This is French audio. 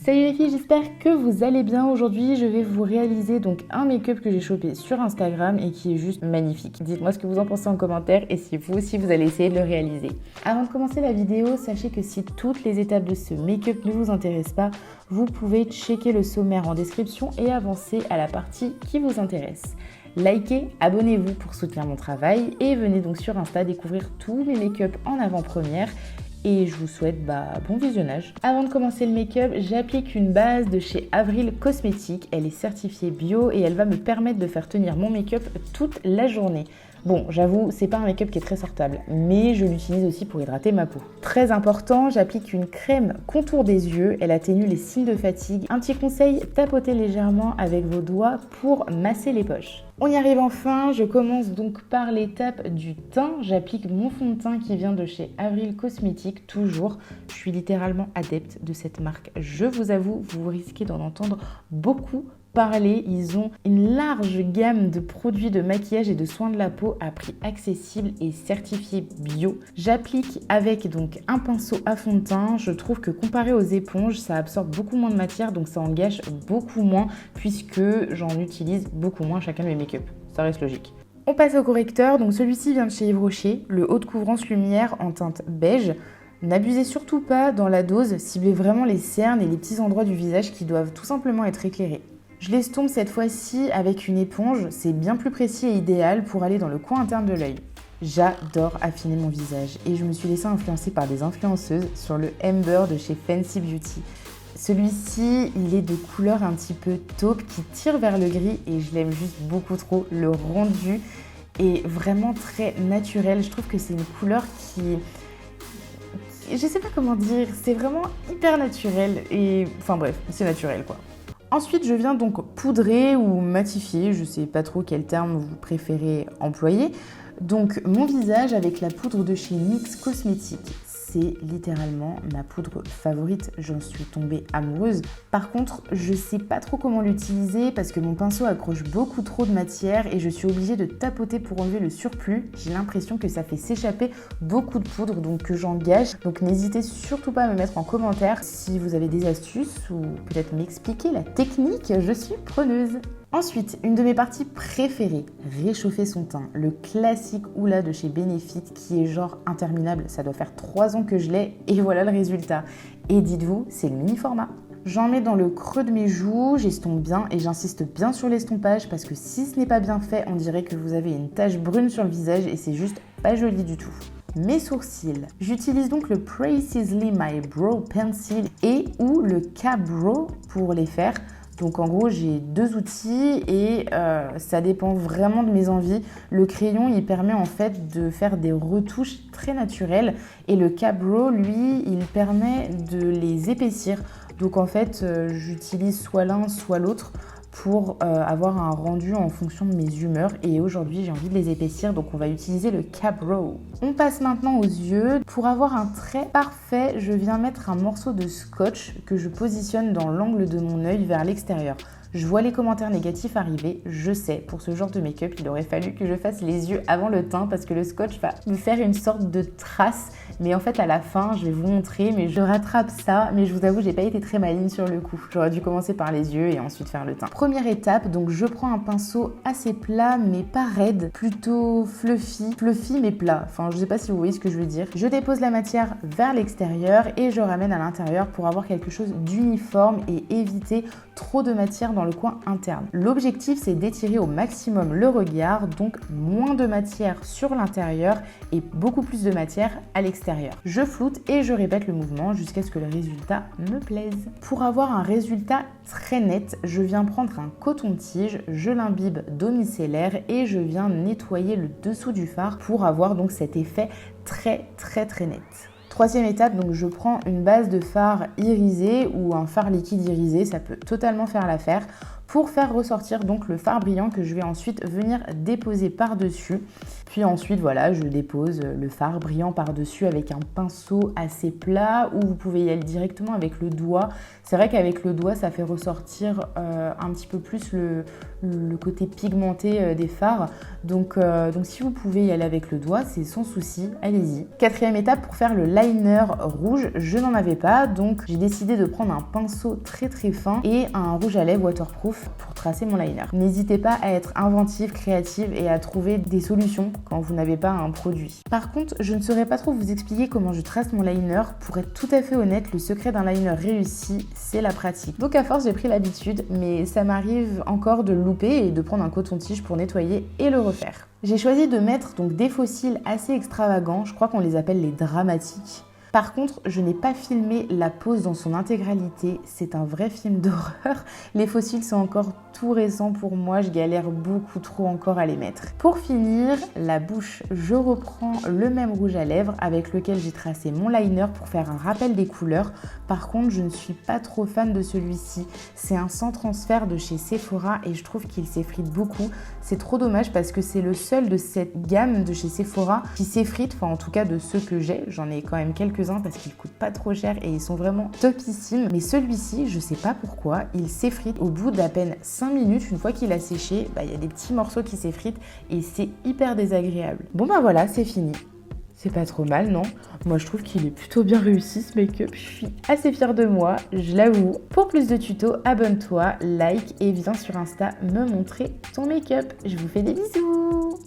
Salut les filles, j'espère que vous allez bien. Aujourd'hui, je vais vous réaliser donc un make-up que j'ai chopé sur Instagram et qui est juste magnifique. Dites-moi ce que vous en pensez en commentaire et si vous aussi vous allez essayer de le réaliser. Avant de commencer la vidéo, sachez que si toutes les étapes de ce make-up ne vous intéressent pas, vous pouvez checker le sommaire en description et avancer à la partie qui vous intéresse. Likez, abonnez-vous pour soutenir mon travail et venez donc sur Insta découvrir tous mes make-up en avant-première. Et je vous souhaite bon visionnage. Avant de commencer le make-up, j'applique une base de chez Avril Cosmétiques. Elle est certifiée bio et elle va me permettre de faire tenir mon make-up toute la journée. Bon, j'avoue, c'est pas un make-up qui est très sortable, mais je l'utilise aussi pour hydrater ma peau. Très important, j'applique une crème contour des yeux. Elle atténue les signes de fatigue. Un petit conseil, tapotez légèrement avec vos doigts pour masser les poches. On y arrive enfin, je commence donc par l'étape du teint. J'applique mon fond de teint qui vient de chez Avril Cosmétiques, toujours. Je suis littéralement adepte de cette marque. Je vous avoue, vous risquez d'en entendre beaucoup parler. Ils ont une large gamme de produits de maquillage et de soins de la peau à prix accessible et certifié bio. J'applique avec donc un pinceau à fond de teint. Je trouve que comparé aux éponges, ça absorbe beaucoup moins de matière, donc ça en gâche beaucoup moins puisque j'en utilise beaucoup moins chacun de mes make-up. Ça reste logique. On passe au correcteur. Donc celui-ci vient de chez Yves Rocher, le haut de couvrance lumière en teinte beige. N'abusez surtout pas dans la dose, ciblez vraiment les cernes et les petits endroits du visage qui doivent tout simplement être éclairés. Je l'estompe cette fois-ci avec une éponge, c'est bien plus précis et idéal pour aller dans le coin interne de l'œil. J'adore affiner mon visage et je me suis laissée influencer par des influenceuses sur le Amber de chez Fancy Beauty. Celui-ci, il est de couleur un petit peu taupe qui tire vers le gris et je l'aime juste beaucoup trop. Le rendu est vraiment très naturel. Je trouve que c'est une couleur qui... Je sais pas comment dire, c'est vraiment hyper naturel et... Enfin bref, c'est naturel quoi. Ensuite, je viens donc poudrer ou matifier, je sais pas trop quel terme vous préférez employer. Donc mon visage avec la poudre de chez NYX Cosmétiques. C'est littéralement ma poudre favorite, j'en suis tombée amoureuse. Par contre, je sais pas trop comment l'utiliser parce que mon pinceau accroche beaucoup trop de matière et je suis obligée de tapoter pour enlever le surplus. J'ai l'impression que ça fait s'échapper beaucoup de poudre, donc que j'en gâche. Donc n'hésitez surtout pas à me mettre en commentaire si vous avez des astuces ou peut-être m'expliquer la technique, je suis preneuse. Ensuite, une de mes parties préférées, réchauffer son teint. Le classique Hoola de chez Benefit qui est genre interminable. Ça doit faire 3 ans que je l'ai et voilà le résultat. Et dites-vous, c'est le mini format. J'en mets dans le creux de mes joues, j'estompe bien et j'insiste bien sur l'estompage parce que si ce n'est pas bien fait, on dirait que vous avez une tache brune sur le visage et c'est juste pas joli du tout. Mes sourcils. J'utilise donc le Precisely My Brow Pencil et ou le K-Brow pour les faire. Donc en gros, j'ai 2 outils et ça dépend vraiment de mes envies. Le crayon, il permet en fait de faire des retouches très naturelles et le K-Brow, lui, il permet de les épaissir. Donc en fait, j'utilise soit l'un, soit l'autre pour avoir un rendu en fonction de mes humeurs et aujourd'hui j'ai envie de les épaissir donc on va utiliser le K-Brow. On passe maintenant aux yeux. Pour avoir un trait parfait, je viens mettre un morceau de scotch que je positionne dans l'angle de mon œil vers l'extérieur. Je vois les commentaires négatifs arriver, je sais, pour ce genre de make-up, il aurait fallu que je fasse les yeux avant le teint parce que le scotch va me faire une sorte de trace. Mais en fait, à la fin, je vais vous montrer, mais je rattrape ça. Mais je vous avoue, j'ai pas été très maligne sur le coup. J'aurais dû commencer par les yeux et ensuite faire le teint. Première étape, donc je prends un pinceau assez plat, mais pas raide, plutôt fluffy mais plat. Enfin, je sais pas si vous voyez ce que je veux dire. Je dépose la matière vers l'extérieur et je ramène à l'intérieur pour avoir quelque chose d'uniforme et éviter trop de matière dans le coin interne. L'objectif, c'est d'étirer au maximum le regard, donc moins de matière sur l'intérieur et beaucoup plus de matière à l'extérieur. Je floute et je répète le mouvement jusqu'à ce que le résultat me plaise. Pour avoir un résultat très net, je viens prendre un coton-tige, je l'imbibe d'eau micellaire et je viens nettoyer le dessous du fard pour avoir donc cet effet très net. Troisième étape, donc je prends une base de fard irisé ou un fard liquide irisé, ça peut totalement faire l'affaire pour faire ressortir donc le fard brillant que je vais ensuite venir déposer par-dessus. Puis ensuite, voilà, je dépose le fard brillant par-dessus avec un pinceau assez plat ou vous pouvez y aller directement avec le doigt. C'est vrai qu'avec le doigt, ça fait ressortir un petit peu plus le côté pigmenté des fards. Donc si vous pouvez y aller avec le doigt, c'est sans souci, allez-y. Quatrième étape, pour faire le liner rouge, je n'en avais pas, donc j'ai décidé de prendre un pinceau très très fin et un rouge à lèvres waterproof pour tracer mon liner. N'hésitez pas à être inventive, créative et à trouver des solutions quand vous n'avez pas un produit. Par contre, je ne saurais pas trop vous expliquer comment je trace mon liner. Pour être tout à fait honnête, le secret d'un liner réussi, c'est la pratique. Donc à force, j'ai pris l'habitude, mais ça m'arrive encore de le louper et de prendre un coton-tige pour nettoyer et le refaire. J'ai choisi de mettre donc des faux cils assez extravagants, je crois qu'on les appelle les dramatiques. Par contre, je n'ai pas filmé la pose dans son intégralité, c'est un vrai film d'horreur. Les faux cils sont encore tout récents pour moi, je galère beaucoup trop encore à les mettre. Pour finir, la bouche, je reprends le même rouge à lèvres avec lequel j'ai tracé mon liner pour faire un rappel des couleurs. Par contre, je ne suis pas trop fan de celui-ci. C'est un sans transfert de chez Sephora et je trouve qu'il s'effrite beaucoup. C'est trop dommage parce que c'est le seul de cette gamme de chez Sephora qui s'effrite, enfin en tout cas de ceux que j'ai. J'en ai quand même quelques-uns parce qu'ils coûtent pas trop cher et ils sont vraiment topissimes. Mais celui-ci, je sais pas pourquoi, il s'effrite au bout d'à peine 5 minutes. Une fois qu'il a séché, il y a des petits morceaux qui s'effritent et c'est hyper désagréable. Bon voilà, c'est fini. C'est pas trop mal, non? Moi, je trouve qu'il est plutôt bien réussi, ce make-up. Je suis assez fière de moi, je l'avoue. Pour plus de tutos, abonne-toi, like et viens sur Insta me montrer ton make-up. Je vous fais des bisous!